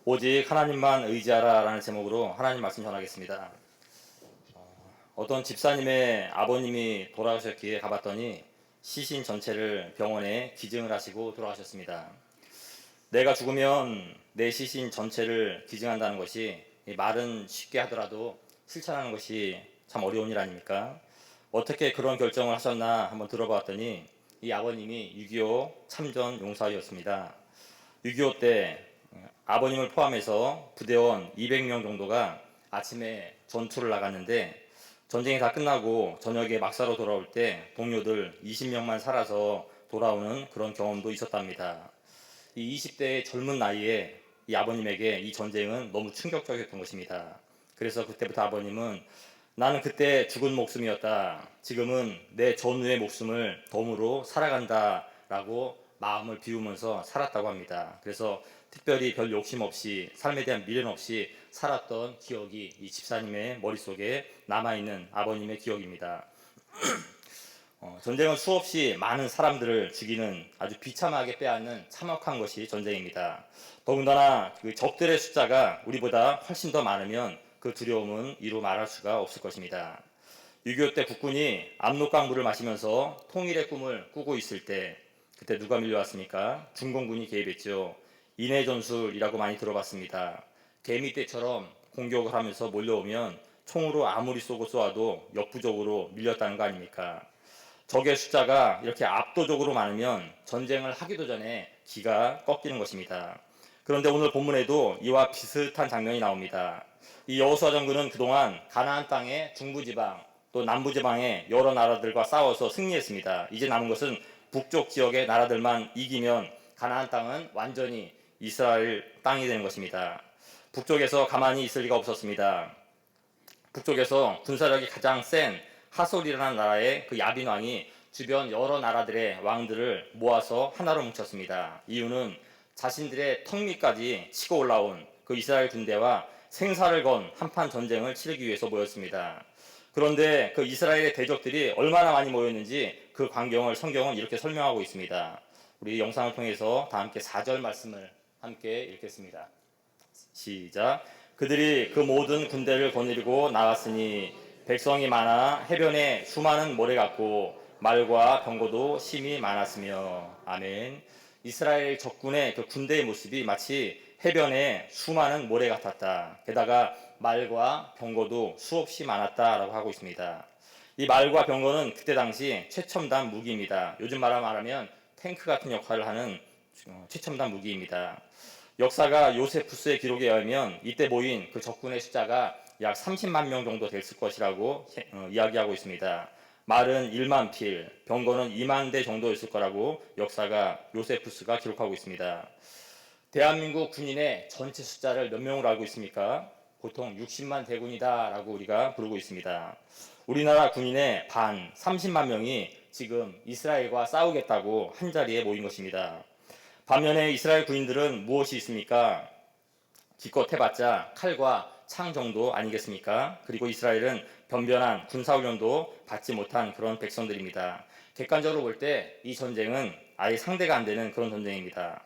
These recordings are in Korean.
오직 하나님만 의지하라 라는 제목으로 하나님 말씀 전하겠습니다. 어떤 집사님의 아버님이 돌아가셨기에 가봤더니 시신 전체를 병원에 기증을 하시고 돌아가셨습니다. 내가 죽으면 내 시신 전체를 기증한다는 것이 말은 쉽게 하더라도 실천하는 것이 참 어려운 일 아닙니까? 어떻게 그런 결정을 하셨나 한번 들어봤더니 이 아버님이 6.25 참전 용사였습니다. 6.25 때 아버님을 포함해서 부대원 200명 정도가 아침에 전투를 나갔는데 전쟁이 다 끝나고 저녁에 막사로 돌아올 때 동료들 20명만 살아서 돌아오는 그런 경험도 있었답니다. 이 20대의 젊은 나이에 이 아버님에게 이 전쟁은 너무 충격적이었던 것입니다. 그래서 그때부터 아버님은 나는 그때 죽은 목숨이었다. 지금은 내 전우의 목숨을 덤으로 살아간다. 라고 마음을 비우면서 살았다고 합니다. 그래서 특별히 별 욕심 없이 삶에 대한 미련 없이 살았던 기억이 이 집사님의 머릿속에 남아있는 아버님의 기억입니다. 전쟁은 수없이 많은 사람들을 죽이는 아주 비참하게 빼앗는 참혹한 것이 전쟁입니다. 더군다나 그 적들의 숫자가 우리보다 훨씬 더 많으면 그 두려움은 이루 말할 수가 없을 것입니다. 6.25 때 국군이 압록강물을 마시면서 통일의 꿈을 꾸고 있을 때 그때 누가 밀려왔습니까? 중공군이 개입했죠. 인해전술이라고 많이 들어봤습니다. 개미떼처럼 공격을 하면서 몰려오면 총으로 아무리 쏘아도 역부족으로 밀렸다는 거 아닙니까? 적의 숫자가 이렇게 압도적으로 많으면 전쟁을 하기도 전에 기가 꺾이는 것입니다. 그런데 오늘 본문에도 이와 비슷한 장면이 나옵니다. 이 여호수아 장군은 그동안 가나안 땅의 중부지방 또 남부지방의 여러 나라들과 싸워서 승리했습니다. 이제 남은 것은 북쪽 지역의 나라들만 이기면 가나안 땅은 완전히 이스라엘 땅이 되는 것입니다. 북쪽에서 가만히 있을 리가 없었습니다. 북쪽에서 군사력이 가장 센 하솔이라는 나라의 그 야빈 왕이 주변 여러 나라들의 왕들을 모아서 하나로 뭉쳤습니다. 이유는 자신들의 턱 밑까지 치고 올라온 그 이스라엘 군대와 생사를 건 한판 전쟁을 치르기 위해서 모였습니다. 그런데 그 이스라엘의 대적들이 얼마나 많이 모였는지 그 광경을 성경은 이렇게 설명하고 있습니다. 우리 영상을 통해서 다 함께 4절 말씀을 함께 읽겠습니다. 시작. 그들이 그 모든 군대를 거느리고 나갔으니 백성이 많아 해변에 수많은 모래 같고 말과 병거도 심히 많았으며. 아멘. 이스라엘 적군의 그 군대의 모습이 마치 해변에 수많은 모래 같았다. 게다가 말과 병거도 수없이 많았다라고 하고 있습니다. 이 말과 병거는 그때 당시 최첨단 무기입니다. 요즘 말로 말하면 탱크 같은 역할을 하는 최첨단 무기입니다. 역사가 요세푸스의 기록에 의하면 이때 모인 그 적군의 숫자가 약 30만 명 정도 됐을 것이라고 이야기하고 있습니다. 말은 1만 필, 병거는 2만 대 정도였을 거라고 역사가 요세푸스가 기록하고 있습니다. 대한민국 군인의 전체 숫자를 몇 명으로 알고 있습니까? 보통 60만 대군이다 라고 우리가 부르고 있습니다. 우리나라 군인의 반 30만 명이 지금 이스라엘과 싸우겠다고 한자리에 모인 것입니다. 반면에 이스라엘 군인들은 무엇이 있습니까? 기껏 해봤자 칼과 창 정도 아니겠습니까? 그리고 이스라엘은 변변한 군사훈련도 받지 못한 그런 백성들입니다. 객관적으로 볼 때 이 전쟁은 아예 상대가 안 되는 그런 전쟁입니다.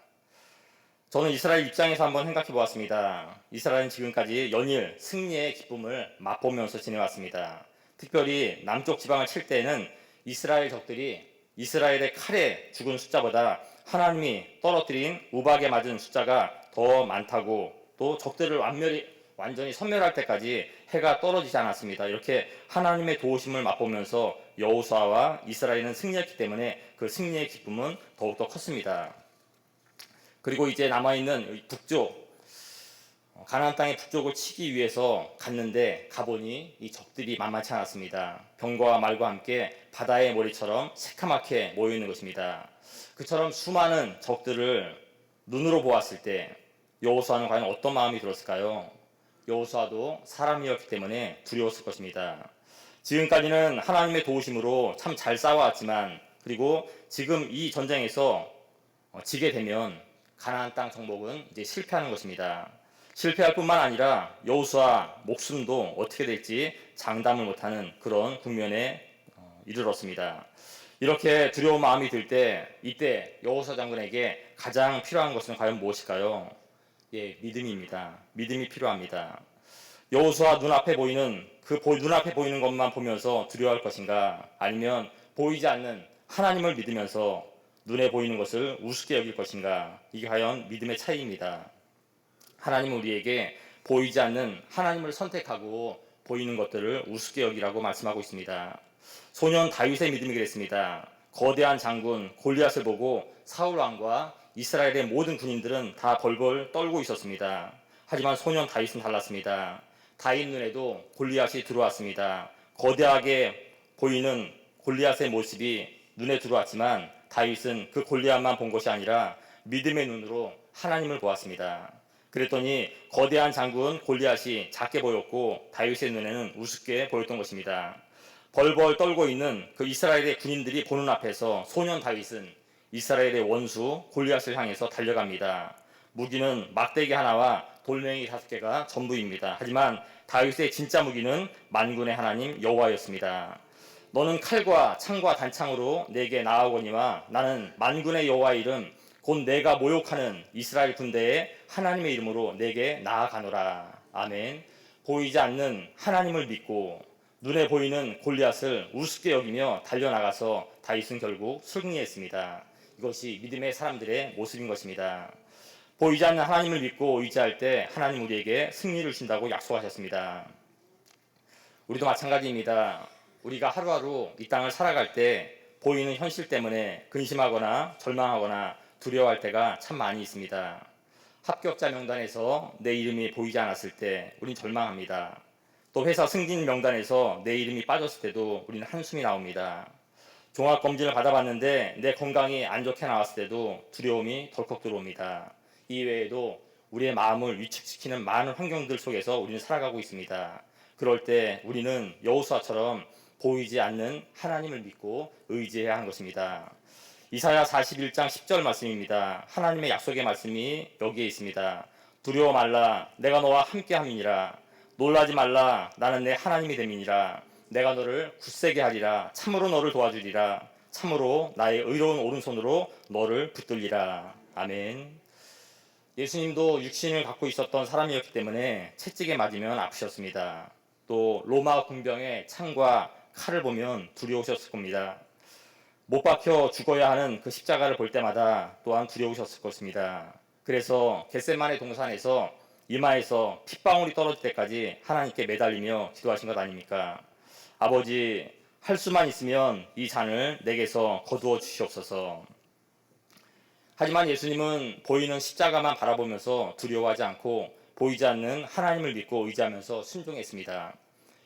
저는 이스라엘 입장에서 한번 생각해 보았습니다. 이스라엘은 지금까지 연일 승리의 기쁨을 맛보면서 지내왔습니다. 특별히 남쪽 지방을 칠 때에는 이스라엘 적들이 이스라엘의 칼에 죽은 숫자보다 하나님이 떨어뜨린 우박에 맞은 숫자가 더 많다고, 또 적들을 완전히 섬멸할 때까지 해가 떨어지지 않았습니다. 이렇게 하나님의 도우심을 맛보면서 여호수아와 이스라엘은 승리했기 때문에 그 승리의 기쁨은 더욱더 컸습니다. 그리고 이제 남아있는 북쪽, 가나안 땅의 북쪽을 치기 위해서 갔는데 가보니 이 적들이 만만치 않았습니다. 병과 말과 함께 바다의 모래처럼 새카맣게 모여있는 것입니다. 그처럼 수많은 적들을 눈으로 보았을 때 여호수아는 과연 어떤 마음이 들었을까요? 여호수아도 사람이었기 때문에 두려웠을 것입니다. 지금까지는 하나님의 도우심으로 참 잘 싸워왔지만, 그리고 지금 이 전쟁에서 지게 되면 가나안 땅 정복은 이제 실패하는 것입니다. 실패할 뿐만 아니라 여호수아 목숨도 어떻게 될지 장담을 못하는 그런 국면에 이르렀습니다. 이렇게 두려운 마음이 들 때, 이때 여호수아 장군에게 가장 필요한 것은 과연 무엇일까요? 예, 믿음입니다. 믿음이 필요합니다. 여호수아 눈앞에 보이는 눈앞에 보이는 것만 보면서 두려워할 것인가? 아니면 보이지 않는 하나님을 믿으면서 눈에 보이는 것을 우습게 여길 것인가? 이게 과연 믿음의 차이입니다. 하나님은 우리에게 보이지 않는 하나님을 선택하고 보이는 것들을 우습게 여기라고 말씀하고 있습니다. 소년 다윗의 믿음이 그랬습니다. 거대한 장군 골리앗을 보고 사울 왕과 이스라엘의 모든 군인들은 다 벌벌 떨고 있었습니다. 하지만 소년 다윗은 달랐습니다. 다윗 눈에도 골리앗이 들어왔습니다. 거대하게 보이는 골리앗의 모습이 눈에 들어왔지만 다윗은 그 골리앗만 본 것이 아니라 믿음의 눈으로 하나님을 보았습니다. 그랬더니 거대한 장군 골리앗이 작게 보였고 다윗의 눈에는 우습게 보였던 것입니다. 벌벌 떨고 있는 그 이스라엘의 군인들이 보는 앞에서 소년 다윗은 이스라엘의 원수 골리앗을 향해서 달려갑니다. 무기는 막대기 하나와 돌멩이 5개가 전부입니다. 하지만 다윗의 진짜 무기는 만군의 하나님 여호와였습니다. 너는 칼과 창과 단창으로 내게 나아오거니와 나는 만군의 여호와의 이름 곧 내가 모욕하는 이스라엘 군대의 하나님의 이름으로 내게 나아가노라. 아멘. 보이지 않는 하나님을 믿고 눈에 보이는 골리앗을 우습게 여기며 달려나가서 다윗은 결국 승리했습니다. 이것이 믿음의 사람들의 모습인 것입니다. 보이지 않는 하나님을 믿고 의지할 때 하나님 우리에게 승리를 주신다고 약속하셨습니다. 우리도 마찬가지입니다. 우리가 하루하루 이 땅을 살아갈 때 보이는 현실 때문에 근심하거나 절망하거나 두려워할 때가 참 많이 있습니다. 합격자 명단에서 내 이름이 보이지 않았을 때 우린 절망합니다. 또 회사 승진 명단에서 내 이름이 빠졌을 때도 우리는 한숨이 나옵니다. 종합검진을 받아봤는데 내 건강이 안 좋게 나왔을 때도 두려움이 덜컥 들어옵니다. 이외에도 우리의 마음을 위축시키는 많은 환경들 속에서 우리는 살아가고 있습니다. 그럴 때 우리는 여호수아처럼 보이지 않는 하나님을 믿고 의지해야 하는 것입니다. 이사야 41장 10절 말씀입니다. 하나님의 약속의 말씀이 여기에 있습니다. 두려워 말라 내가 너와 함께함이니라. 놀라지 말라 나는 내 하나님이 됨이니라. 내가 너를 굳세게 하리라. 참으로 너를 도와주리라. 참으로 나의 의로운 오른손으로 너를 붙들리라. 아멘. 예수님도 육신을 갖고 있었던 사람이었기 때문에 채찍에 맞으면 아프셨습니다. 또 로마 군병의 창과 칼을 보면 두려우셨을 겁니다. 못 박혀 죽어야 하는 그 십자가를 볼 때마다 또한 두려우셨을 것입니다. 그래서 겟세마네 동산에서 이마에서 핏방울이 떨어질 때까지 하나님께 매달리며 기도하신 것 아닙니까? 아버지, 할 수만 있으면 이 잔을 내게서 거두어 주시옵소서. 하지만 예수님은 보이는 십자가만 바라보면서 두려워하지 않고 보이지 않는 하나님을 믿고 의지하면서 순종했습니다.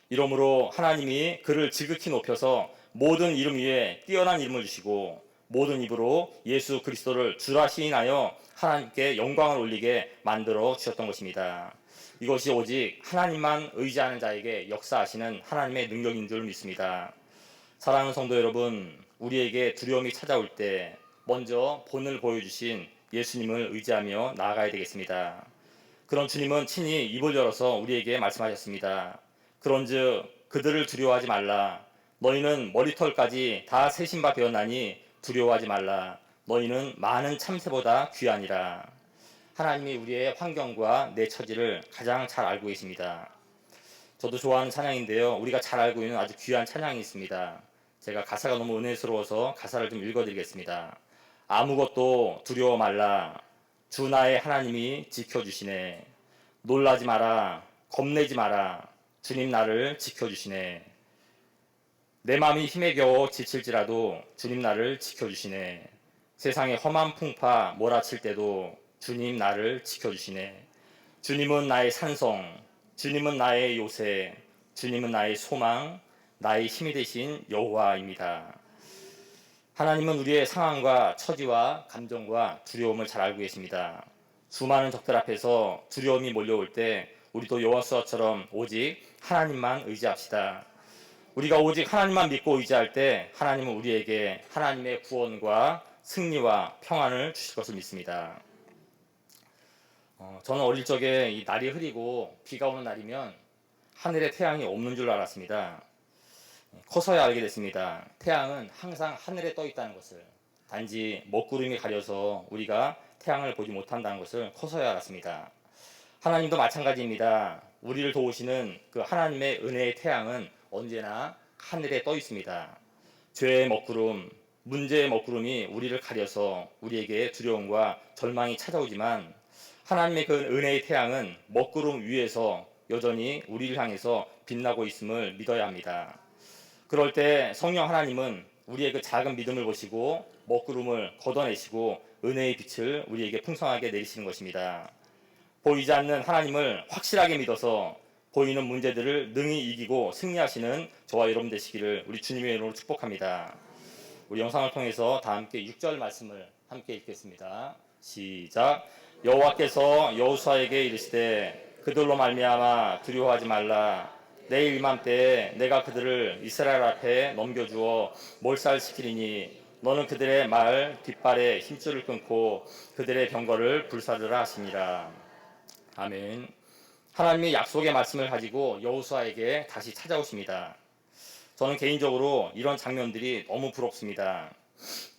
이러므로 하나님이 그를 지극히 높여서 모든 이름 위에 뛰어난 이름을 주시고 모든 입으로 예수 그리스도를 주라 시인하여 하나님께 영광을 올리게 만들어 주셨던 것입니다. 이것이 오직 하나님만 의지하는 자에게 역사하시는 하나님의 능력인 줄 믿습니다. 사랑하는 성도 여러분, 우리에게 두려움이 찾아올 때 먼저 본을 보여주신 예수님을 의지하며 나아가야 되겠습니다. 그런 주님은 친히 입을 열어서 우리에게 말씀하셨습니다. 그런즉 그들을 두려워하지 말라. 너희는 머리털까지 다 세신 바 되었나니 두려워하지 말라. 너희는 많은 참새보다 귀하니라. 하나님이 우리의 환경과 내 처지를 가장 잘 알고 계십니다. 저도 좋아하는 찬양인데요. 우리가 잘 알고 있는 아주 귀한 찬양이 있습니다. 제가 가사가 너무 은혜스러워서 가사를 좀 읽어드리겠습니다. 아무것도 두려워 말라. 주 나의 하나님이 지켜주시네. 놀라지 마라. 겁내지 마라. 주님 나를 지켜주시네. 내 마음이 힘에 겨워 지칠지라도 주님 나를 지켜주시네. 세상의 험한 풍파 몰아칠 때도 주님 나를 지켜주시네. 주님은 나의 산성, 주님은 나의 요새, 주님은 나의 소망, 나의 힘이 되신 여호와입니다. 하나님은 우리의 상황과 처지와 감정과 두려움을 잘 알고 계십니다. 수많은 적들 앞에서 두려움이 몰려올 때 우리도 여호수아처럼 오직 하나님만 의지합시다. 우리가 오직 하나님만 믿고 의지할 때 하나님은 우리에게 하나님의 구원과 승리와 평안을 주실 것을 믿습니다. 저는 어릴 적에 이 날이 흐리고 비가 오는 날이면 하늘에 태양이 없는 줄 알았습니다. 커서야 알게 됐습니다. 태양은 항상 하늘에 떠 있다는 것을. 단지 먹구름이 가려서 우리가 태양을 보지 못한다는 것을 커서야 알았습니다. 하나님도 마찬가지입니다. 우리를 도우시는 그 하나님의 은혜의 태양은 언제나 하늘에 떠 있습니다. 죄의 먹구름, 문제의 먹구름이 우리를 가려서 우리에게 두려움과 절망이 찾아오지만 하나님의 그 은혜의 태양은 먹구름 위에서 여전히 우리를 향해서 빛나고 있음을 믿어야 합니다. 그럴 때 성령 하나님은 우리의 그 작은 믿음을 보시고 먹구름을 걷어내시고 은혜의 빛을 우리에게 풍성하게 내리시는 것입니다. 보이지 않는 하나님을 확실하게 믿어서 보이는 문제들을 능히 이기고 승리하시는 저와 여러분 되시기를 우리 주님의 이름으로 축복합니다. 우리 영상을 통해서 다 함께 6절 말씀을 함께 읽겠습니다. 시작. 여호와께서 여호수아에게 이르시되 그들로 말미암아 두려워하지 말라. 내일 이맘때에 내가 그들을 이스라엘 앞에 넘겨주어 몰살시키리니 너는 그들의 말 뒷발에 힘줄을 끊고 그들의 병거를 불사르라 하시니라. 아멘. 하나님의 약속의 말씀을 가지고 여호수아에게 다시 찾아오십니다. 저는 개인적으로 이런 장면들이 너무 부럽습니다.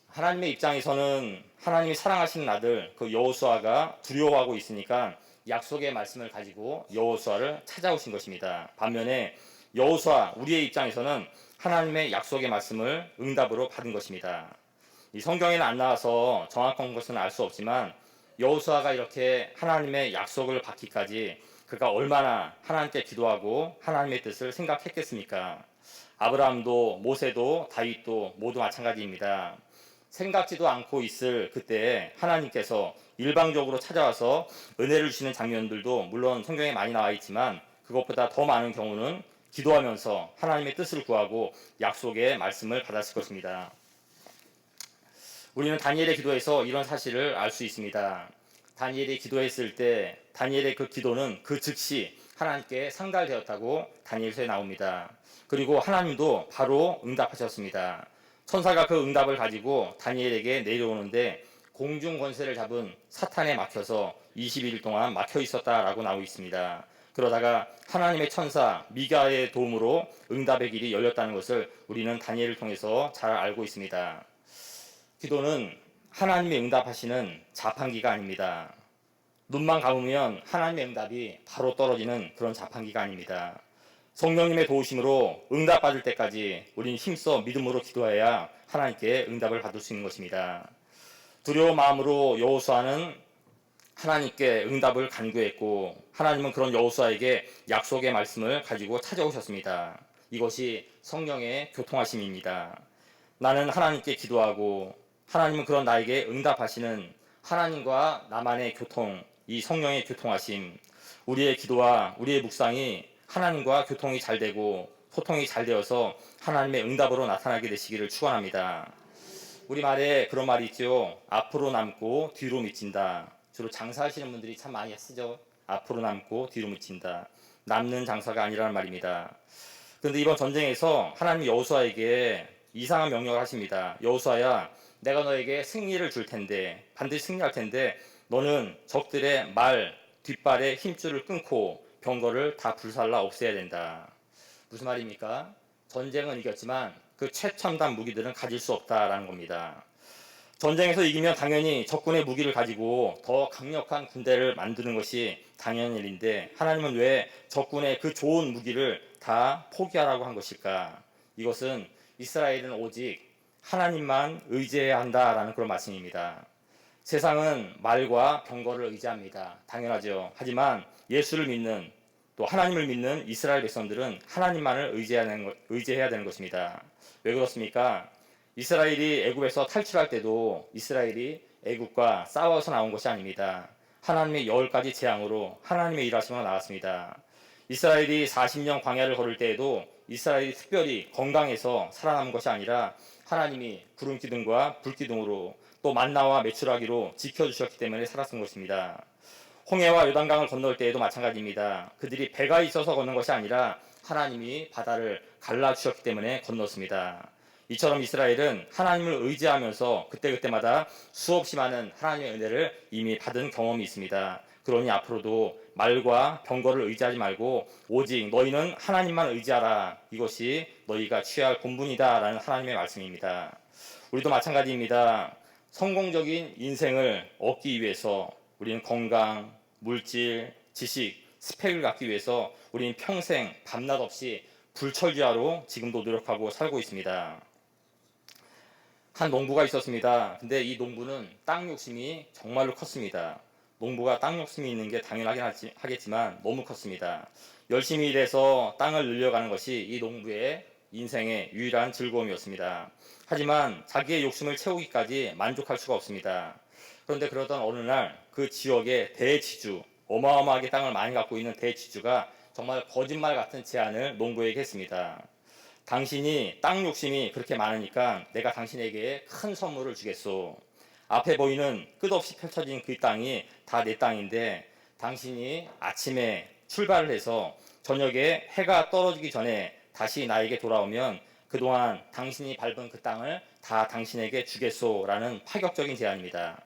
하나님의 입장에서는 하나님이 사랑하시는 아들 그 여호수아가 두려워하고 있으니까 약속의 말씀을 가지고 여호수아를 찾아오신 것입니다. 반면에 여호수아 우리의 입장에서는 하나님의 약속의 말씀을 응답으로 받은 것입니다. 이 성경에는 안 나와서 정확한 것은 알 수 없지만 여호수아가 이렇게 하나님의 약속을 받기까지 그가 얼마나 하나님께 기도하고 하나님의 뜻을 생각했겠습니까? 아브라함도 모세도 다윗도 모두 마찬가지입니다. 생각지도 않고 있을 그때에 하나님께서 일방적으로 찾아와서 은혜를 주시는 장면들도 물론 성경에 많이 나와 있지만 그것보다 더 많은 경우는 기도하면서 하나님의 뜻을 구하고 약속의 말씀을 받았을 것입니다. 우리는 다니엘의 기도에서 이런 사실을 알 수 있습니다. 다니엘이 기도했을 때 다니엘의 그 기도는 그 즉시 하나님께 상달되었다고 다니엘서에 나옵니다. 그리고 하나님도 바로 응답하셨습니다. 천사가 그 응답을 가지고 다니엘에게 내려오는데 공중 권세를 잡은 사탄에 막혀서 21일 동안 막혀 있었다라고 나오고 있습니다. 그러다가 하나님의 천사 미가의 도움으로 응답의 길이 열렸다는 것을 우리는 다니엘을 통해서 잘 알고 있습니다. 기도는 하나님의 응답하시는 자판기가 아닙니다. 눈만 감으면 하나님의 응답이 바로 떨어지는 그런 자판기가 아닙니다. 성령님의 도우심으로 응답받을 때까지 우리는 힘써 믿음으로 기도해야 하나님께 응답을 받을 수 있는 것입니다. 두려운 마음으로 여호수아는 하나님께 응답을 간구했고 하나님은 그런 여호수아에게 약속의 말씀을 가지고 찾아오셨습니다. 이것이 성령의 교통하심입니다. 나는 하나님께 기도하고 하나님은 그런 나에게 응답하시는 하나님과 나만의 교통, 이 성령의 교통하심, 우리의 기도와 우리의 묵상이 하나님과 교통이 잘 되고 소통이 잘 되어서 하나님의 응답으로 나타나게 되시기를 축원합니다. 우리말에 그런 말이 있죠. 앞으로 남고 뒤로 미친다. 주로 장사하시는 분들이 참 많이 쓰죠. 앞으로 남고 뒤로 미친다. 남는 장사가 아니라는 말입니다. 그런데 이번 전쟁에서 하나님이 여호수아에게 이상한 명령을 하십니다. 여호수아야, 내가 너에게 승리를 줄 텐데 반드시 승리할 텐데 너는 적들의 말 뒷발에 힘줄을 끊고 병거를 다 불살라 없애야 된다. 무슨 말입니까? 전쟁은 이겼지만 그 최첨단 무기들은 가질 수 없다라는 겁니다. 전쟁에서 이기면 당연히 적군의 무기를 가지고 더 강력한 군대를 만드는 것이 당연한 일인데 하나님은 왜 적군의 그 좋은 무기를 다 포기하라고 한 것일까? 이것은 이스라엘은 오직 하나님만 의지해야 한다라는 그런 말씀입니다. 세상은 말과 병거를 의지합니다. 당연하죠. 하지만 예수를 믿는 또 하나님을 믿는 이스라엘 백성들은 하나님만을 의지해야 되는 것입니다. 왜 그렇습니까? 이스라엘이 애굽에서 탈출할 때도 이스라엘이 애굽과 싸워서 나온 것이 아닙니다. 하나님의 10가지 재앙으로 하나님의 일하심으로 나왔습니다. 이스라엘이 40년 광야를 걸을 때에도 이스라엘이 특별히 건강해서 살아남은 것이 아니라 하나님이 구름 기둥과 불 기둥으로 또 만나와 메추라기로 지켜주셨기 때문에 살았던 것입니다. 홍해와 요단강을 건널 때에도 마찬가지입니다. 그들이 배가 있어서 건넌 것이 아니라 하나님이 바다를 갈라주셨기 때문에 건넜습니다. 이처럼 이스라엘은 하나님을 의지하면서 그때그때마다 수없이 많은 하나님의 은혜를 이미 받은 경험이 있습니다. 그러니 앞으로도 말과 병거를 의지하지 말고 오직 너희는 하나님만 의지하라. 이것이 너희가 취할 본분이다 라는 하나님의 말씀입니다. 우리도 마찬가지입니다. 성공적인 인생을 얻기 위해서 우리는 건강, 물질, 지식, 스펙을 갖기 위해서 우리는 평생 밤낮 없이 불철주야로 지금도 노력하고 살고 있습니다. 한 농부가 있었습니다. 근데 이 농부는 땅 욕심이 정말로 컸습니다. 농부가 땅 욕심이 있는 게 당연하긴 하겠지만 너무 컸습니다. 열심히 일해서 땅을 늘려가는 것이 이 농부의 인생의 유일한 즐거움이었습니다. 하지만 자기의 욕심을 채우기까지 만족할 수가 없습니다. 그런데 그러던 어느 날 그 지역의 대지주, 어마어마하게 땅을 많이 갖고 있는 대지주가 정말 거짓말 같은 제안을 농부에게 했습니다. 당신이 땅 욕심이 그렇게 많으니까 내가 당신에게 큰 선물을 주겠소. 앞에 보이는 끝없이 펼쳐진 그 땅이 다 내 땅인데 당신이 아침에 출발을 해서 저녁에 해가 떨어지기 전에 다시 나에게 돌아오면 그동안 당신이 밟은 그 땅을 다 당신에게 주겠소라는 파격적인 제안입니다.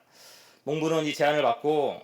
농부는 이 제안을 받고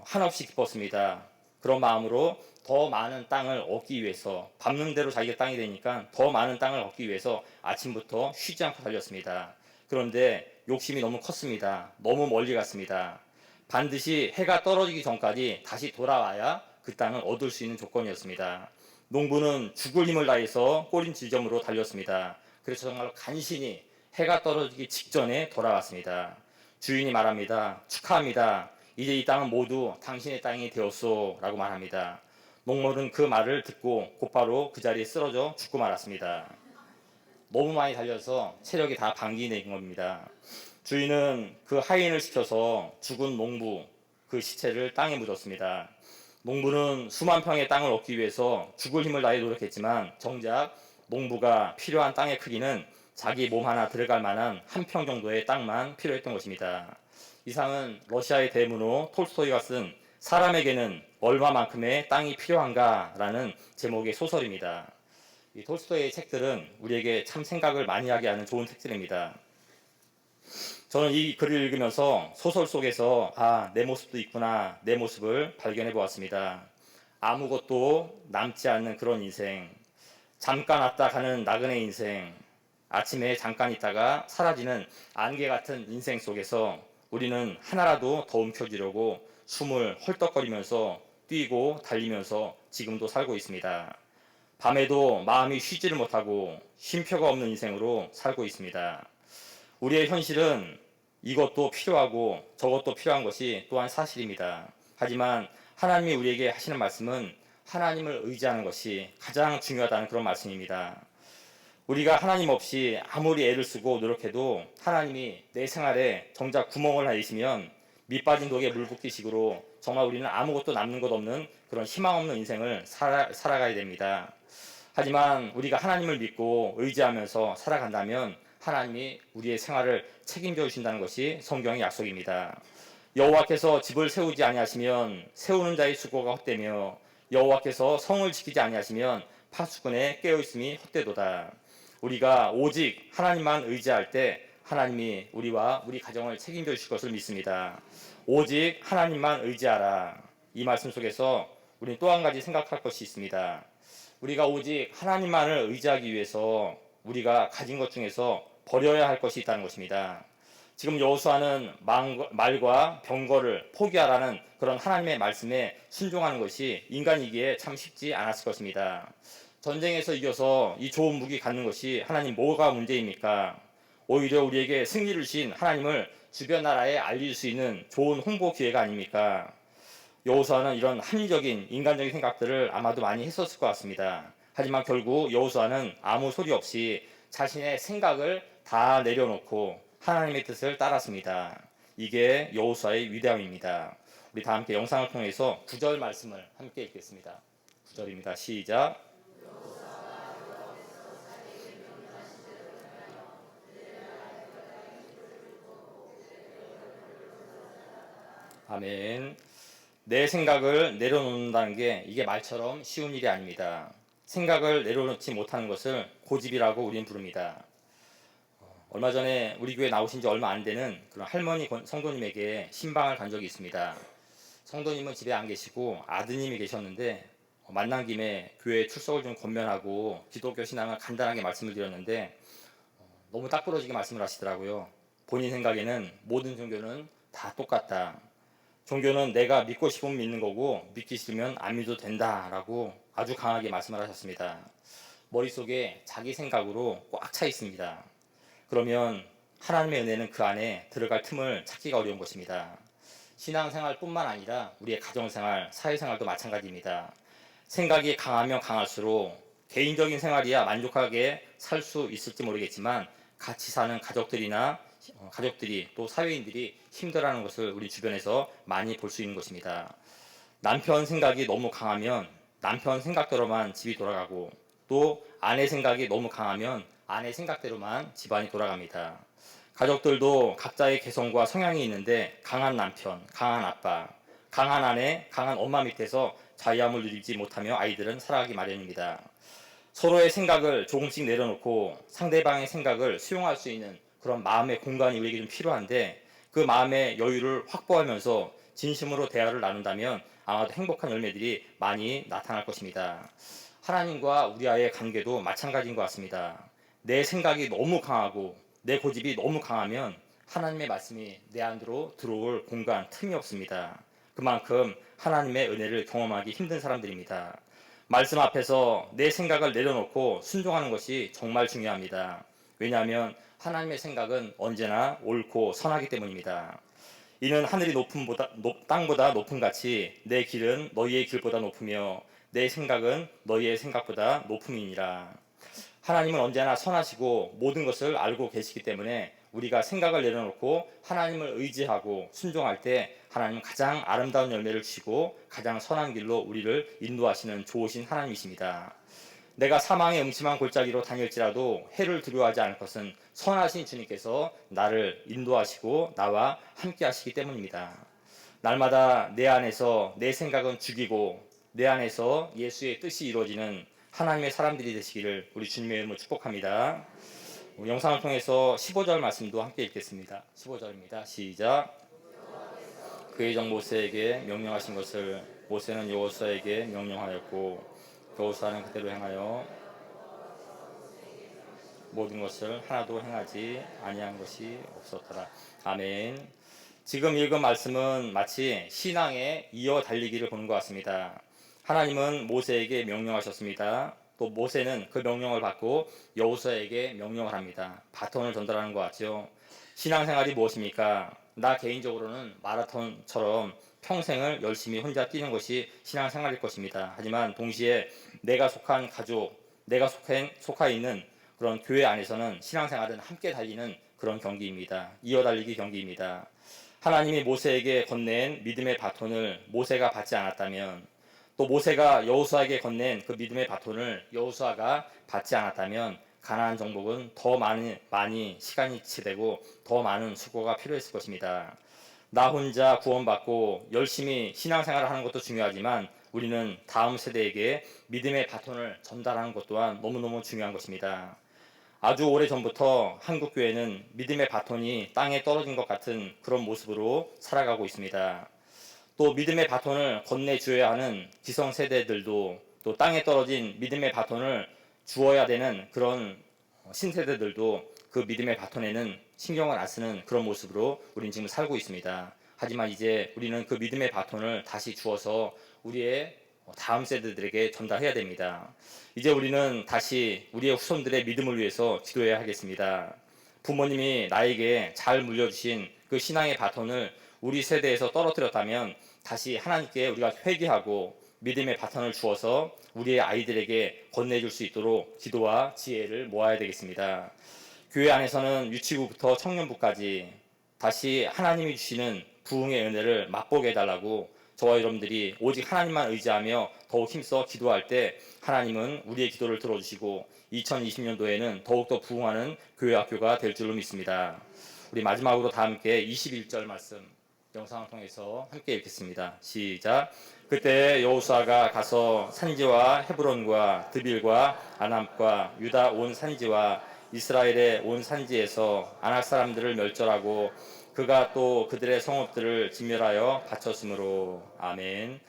한없이 기뻤습니다. 그런 마음으로 더 많은 땅을 얻기 위해서 밟는 대로 자기가 땅이 되니까 더 많은 땅을 얻기 위해서 아침부터 쉬지 않고 달렸습니다. 그런데 욕심이 너무 컸습니다. 너무 멀리 갔습니다. 반드시 해가 떨어지기 전까지 다시 돌아와야 그 땅을 얻을 수 있는 조건이었습니다. 농부는 죽을 힘을 다해서 꼬린 지점으로 달렸습니다. 그래서 정말 간신히 해가 떨어지기 직전에 돌아왔습니다. 주인이 말합니다. 축하합니다. 이제 이 땅은 모두 당신의 땅이 되었소 라고 말합니다. 농부는 그 말을 듣고 곧바로 그 자리에 쓰러져 죽고 말았습니다. 너무 많이 달려서 체력이 다 방기는 겁니다. 주인은 그 하인을 시켜서 죽은 농부 그 시체를 땅에 묻었습니다. 농부는 수만 평의 땅을 얻기 위해서 죽을 힘을 다해 노력했지만 정작 농부가 필요한 땅의 크기는 자기 몸 하나 들어갈 만한 한 평 정도의 땅만 필요했던 것입니다. 이상은 러시아의 대문호 톨스토이가 쓴 사람에게는 얼마만큼의 땅이 필요한가라는 제목의 소설입니다. 이 톨스토이의 책들은 우리에게 참 생각을 많이 하게 하는 좋은 책들입니다. 저는 이 글을 읽으면서 소설 속에서 내 모습도 있구나, 내 모습을 발견해 보았습니다. 아무것도 남지 않는 그런 인생, 잠깐 왔다 가는 나그네 인생, 아침에 잠깐 있다가 사라지는 안개 같은 인생 속에서 우리는 하나라도 더 움켜쥐려고 숨을 헐떡거리면서 뛰고 달리면서 지금도 살고 있습니다. 밤에도 마음이 쉬지를 못하고 쉼표가 없는 인생으로 살고 있습니다. 우리의 현실은 이것도 필요하고 저것도 필요한 것이 또한 사실입니다. 하지만 하나님이 우리에게 하시는 말씀은 하나님을 의지하는 것이 가장 중요하다는 그런 말씀입니다. 우리가 하나님 없이 아무리 애를 쓰고 노력해도 하나님이 내 생활에 정작 구멍을 내시면 밑 빠진 독에 물 붓기식으로 정말 우리는 아무것도 남는 것 없는 그런 희망 없는 인생을 살아가야 됩니다. 하지만 우리가 하나님을 믿고 의지하면서 살아간다면 하나님이 우리의 생활을 책임져 주신다는 것이 성경의 약속입니다. 여호와께서 집을 세우지 아니하시면 세우는 자의 수고가 헛되며 여호와께서 성을 지키지 아니하시면 파수꾼의 깨어있음이 헛되도다. 우리가 오직 하나님만 의지할 때 하나님이 우리와 우리 가정을 책임져 주실 것을 믿습니다. 오직 하나님만 의지하라. 이 말씀 속에서 우리는 또 한 가지 생각할 것이 있습니다. 우리가 오직 하나님만을 의지하기 위해서 우리가 가진 것 중에서 버려야 할 것이 있다는 것입니다. 지금 여호수아는 말과 병거를 포기하라는 그런 하나님의 말씀에 순종하는 것이 인간이기에 참 쉽지 않았을 것입니다. 전쟁에서 이겨서 이 좋은 무기 갖는 것이 하나님 뭐가 문제입니까? 오히려 우리에게 승리를 주신 하나님을 주변 나라에 알릴 수 있는 좋은 홍보 기회가 아닙니까? 여호수아는 이런 합리적인 인간적인 생각들을 아마도 많이 했었을 것 같습니다. 하지만 결국 여호수아는 아무 소리 없이 자신의 생각을 다 내려놓고 하나님의 뜻을 따랐습니다. 이게 여호수아의 위대함입니다. 우리 다 함께 영상을 통해서 9절 말씀을 함께 읽겠습니다. 9절입니다. 시작. 아멘. 내 생각을 내려놓는다는 게 이게 말처럼 쉬운 일이 아닙니다. 생각을 내려놓지 못하는 것을 고집이라고 우리는 부릅니다. 얼마 전에 우리 교회 나오신 지 얼마 안 되는 그런 할머니 성도님에게 신방을 간 적이 있습니다. 성도님은 집에 안 계시고 아드님이 계셨는데 만난 김에 교회 출석을 좀 권면하고 기독교 신앙을 간단하게 말씀을 드렸는데 너무 딱 부러지게 말씀을 하시더라고요. 본인 생각에는 모든 종교는 다 똑같다. 종교는 내가 믿고 싶으면 믿는 거고 믿기 싫으면 안 믿어도 된다라고 아주 강하게 말씀을 하셨습니다. 머릿속에 자기 생각으로 꽉 차 있습니다. 그러면 하나님의 은혜는 그 안에 들어갈 틈을 찾기가 어려운 것입니다. 신앙생활뿐만 아니라 우리의 가정생활, 사회생활도 마찬가지입니다. 생각이 강하면 강할수록 개인적인 생활이야 만족하게 살 수 있을지 모르겠지만 같이 사는 가족들이 또 사회인들이 힘들어하는 것을 우리 주변에서 많이 볼 수 있는 것입니다. 남편 생각이 너무 강하면 남편 생각대로만 집이 돌아가고 또 아내 생각이 너무 강하면 아내 생각대로만 집안이 돌아갑니다. 가족들도 각자의 개성과 성향이 있는데 강한 남편, 강한 아빠, 강한 아내, 강한 엄마 밑에서 자유함을 누리지 못하며 아이들은 살아가기 마련입니다. 서로의 생각을 조금씩 내려놓고 상대방의 생각을 수용할 수 있는 그런 마음의 공간이 우리에게 좀 필요한데 그 마음의 여유를 확보하면서 진심으로 대화를 나눈다면 아마도 행복한 열매들이 많이 나타날 것입니다. 하나님과 우리와의 관계도 마찬가지인 것 같습니다. 내 생각이 너무 강하고 내 고집이 너무 강하면 하나님의 말씀이 내 안으로 들어올 공간, 틈이 없습니다. 그만큼 하나님의 은혜를 경험하기 힘든 사람들입니다. 말씀 앞에서 내 생각을 내려놓고 순종하는 것이 정말 중요합니다. 왜냐하면 하나님의 생각은 언제나 옳고 선하기 때문입니다. 이는 하늘이 땅보다 높음 같이 내 길은 너희의 길보다 높으며 내 생각은 너희의 생각보다 높음이니라. 하나님은 언제나 선하시고 모든 것을 알고 계시기 때문에 우리가 생각을 내려놓고 하나님을 의지하고 순종할 때 하나님은 가장 아름다운 열매를 주시고 가장 선한 길로 우리를 인도하시는 좋으신 하나님이십니다. 내가 사망의 음침한 골짜기로 다닐지라도 해를 두려워하지 않을 것은 선하신 주님께서 나를 인도하시고 나와 함께 하시기 때문입니다. 날마다 내 안에서 내 생각은 죽이고 내 안에서 예수의 뜻이 이루어지는 하나님의 사람들이 되시기를 우리 주님의 이름으로 축복합니다. 영상을 통해서 15절 말씀도 함께 읽겠습니다. 15절입니다. 시작. 그의 종 모세에게 명령하신 것을 모세는 여호수아에게 명령하였고 여호수아는 그대로 행하여 모든 것을 하나도 행하지 아니한 것이 없었더라. 아멘. 지금 읽은 말씀은 마치 신앙의 이어 달리기를 보는 것 같습니다. 하나님은 모세에게 명령하셨습니다. 또 모세는 그 명령을 받고 여호수아에게 명령을 합니다. 바톤을 전달하는 것 같죠. 신앙생활이 무엇입니까? 나 개인적으로는 마라톤처럼 평생을 열심히 혼자 뛰는 것이 신앙생활일 것입니다. 하지만 동시에 내가 속한 가족, 내가 속하 있는 그런 교회 안에서는 신앙생활은 함께 달리는 그런 경기입니다. 이어달리기 경기입니다. 하나님이 모세에게 건넨 믿음의 바톤을 모세가 받지 않았다면 또 모세가 여호수아에게 건넨 그 믿음의 바톤을 여호수아가 받지 않았다면 가나안 정복은 더 많이 시간이 지체되고 더 많은 수고가 필요했을 것입니다. 나 혼자 구원받고 열심히 신앙생활을 하는 것도 중요하지만 우리는 다음 세대에게 믿음의 바톤을 전달하는 것 또한 너무너무 중요한 것입니다. 아주 오래전부터 한국교회는 믿음의 바톤이 땅에 떨어진 것 같은 그런 모습으로 살아가고 있습니다. 또 믿음의 바톤을 건네주어야 하는 기성세대들도 또 땅에 떨어진 믿음의 바톤을 주어야 되는 그런 신세대들도 그 믿음의 바톤에는 신경을 안 쓰는 그런 모습으로 우리는 지금 살고 있습니다. 하지만 이제 우리는 그 믿음의 바톤을 다시 주어서 우리의 다음 세대들에게 전달해야 됩니다. 이제 우리는 다시 우리의 후손들의 믿음을 위해서 기도해야 하겠습니다. 부모님이 나에게 잘 물려주신 그 신앙의 바톤을 우리 세대에서 떨어뜨렸다면 다시 하나님께 우리가 회개하고 믿음의 바톤을 주어서 우리의 아이들에게 건네줄 수 있도록 기도와 지혜를 모아야 되겠습니다. 교회 안에서는 유치부부터 청년부까지 다시 하나님이 주시는 부흥의 은혜를 맛보게 해달라고 저와 여러분들이 오직 하나님만 의지하며 더욱 힘써 기도할 때 하나님은 우리의 기도를 들어주시고 2020년도에는 더욱더 부흥하는 교회 학교가 될 줄로 믿습니다. 우리 마지막으로 다 함께 21절 말씀 영상을 통해서 함께 읽겠습니다. 시작. 그때 여호수아가 가서 산지와 헤브론과 드빌과 아남과 유다 온 산지와 이스라엘의 온 산지에서 아낙 사람들을 멸절하고 그가 또 그들의 성읍들을 진멸하여 바쳤으므로. 아멘.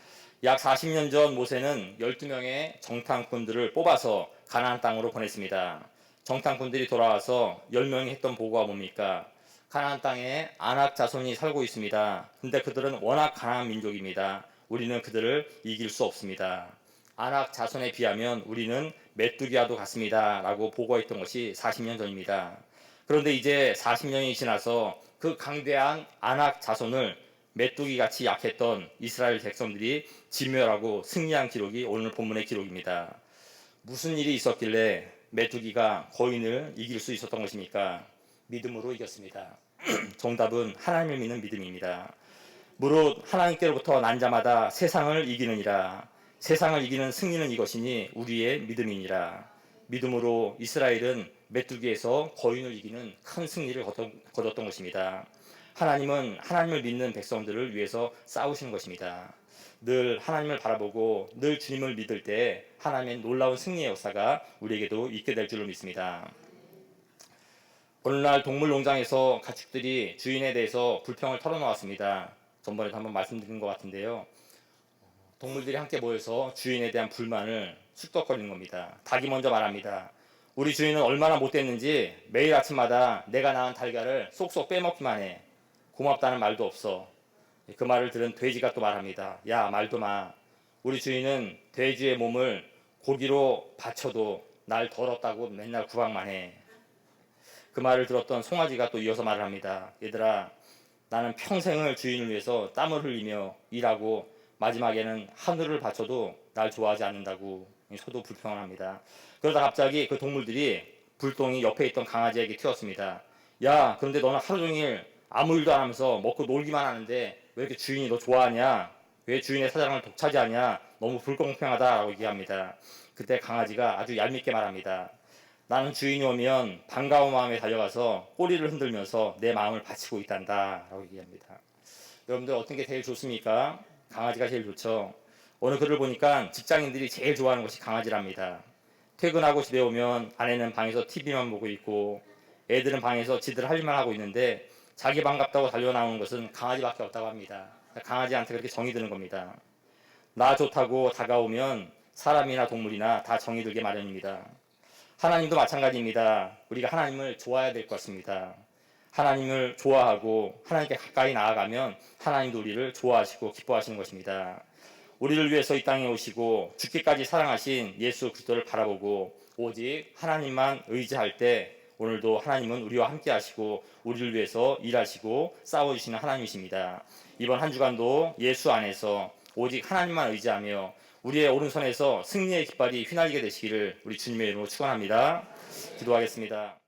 약 40년 전 모세는 12명의 정탐꾼들을 뽑아서 가나안 땅으로 보냈습니다. 정탐꾼들이 돌아와서 10명이 했던 보고가 뭡니까? 가나안 땅에 아낙 자손이 살고 있습니다. 근데 그들은 워낙 가난한 민족입니다. 우리는 그들을 이길 수 없습니다. 아낙 자손에 비하면 우리는 메뚜기와도 같습니다. 라고 보고했던 것이 40년 전입니다. 그런데 이제 40년이 지나서 그 강대한 아낙 자손을 메뚜기같이 약했던 이스라엘 백성들이 진멸하고 승리한 기록이 오늘 본문의 기록입니다. 무슨 일이 있었길래 메뚜기가 거인을 이길 수 있었던 것입니까? 믿음으로 이겼습니다. 정답은 하나님을 믿는 믿음입니다. 무릇 하나님께로부터 난 자마다 세상을 이기느니라. 세상을 이기는 승리는 이것이니 우리의 믿음이니라. 믿음으로 이스라엘은 메뚜기에서 거인을 이기는 큰 승리를 거뒀던 것입니다. 하나님은 하나님을 믿는 백성들을 위해서 싸우시는 것입니다. 늘 하나님을 바라보고 늘 주님을 믿을 때 하나님의 놀라운 승리의 역사가 우리에게도 있게 될 줄로 믿습니다. 오늘날 동물농장에서 가축들이 주인에 대해서 불평을 털어놓았습니다. 전번에도 한번 말씀드린 것 같은데요. 동물들이 함께 모여서 주인에 대한 불만을 쑥덕거리는 겁니다. 닭이 먼저 말합니다. 우리 주인은 얼마나 못됐는지 매일 아침마다 내가 낳은 달걀을 쏙쏙 빼먹기만 해. 고맙다는 말도 없어. 그 말을 들은 돼지가 또 말합니다. 야, 말도 마. 우리 주인은 돼지의 몸을 고기로 바쳐도 날 더럽다고 맨날 구박만 해. 그 말을 들었던 송아지가 또 이어서 말을 합니다. 얘들아, 나는 평생을 주인을 위해서 땀을 흘리며 일하고 마지막에는 하늘을 바쳐도 날 좋아하지 않는다고 소도 불평을 합니다. 그러다 갑자기 그 동물들이 불똥이 옆에 있던 강아지에게 튀었습니다. 야, 그런데 너는 하루 종일 아무 일도 안 하면서 먹고 놀기만 하는데 왜 이렇게 주인이 너 좋아하냐? 왜 주인의 사장을 독차지하냐? 너무 불공평하다라고 얘기합니다. 그때 강아지가 아주 얄밉게 말합니다. 나는 주인이 오면 반가운 마음에 달려가서 꼬리를 흔들면서 내 마음을 바치고 있단다 라고 얘기합니다. 여러분들 어떤 게 제일 좋습니까? 강아지가 제일 좋죠. 어느 글을 보니까 직장인들이 제일 좋아하는 것이 강아지랍니다. 퇴근하고 집에 오면 아내는 방에서 TV만 보고 있고 애들은 방에서 지들 할 일만 하고 있는데 자기 반갑다고 달려나오는 것은 강아지밖에 없다고 합니다. 강아지한테 그렇게 정이 드는 겁니다. 나 좋다고 다가오면 사람이나 동물이나 다 정이 들게 마련입니다. 하나님도 마찬가지입니다. 우리가 하나님을 좋아해야 될 것 같습니다. 하나님을 좋아하고 하나님께 가까이 나아가면 하나님도 우리를 좋아하시고 기뻐하시는 것입니다. 우리를 위해서 이 땅에 오시고 죽기까지 사랑하신 예수 그리스도를 바라보고 오직 하나님만 의지할 때 오늘도 하나님은 우리와 함께 하시고 우리를 위해서 일하시고 싸워주시는 하나님이십니다. 이번 한 주간도 예수 안에서 오직 하나님만 의지하며 우리의 오른손에서 승리의 깃발이 휘날리게 되시기를 우리 주님의 이름으로 축원합니다. 기도하겠습니다.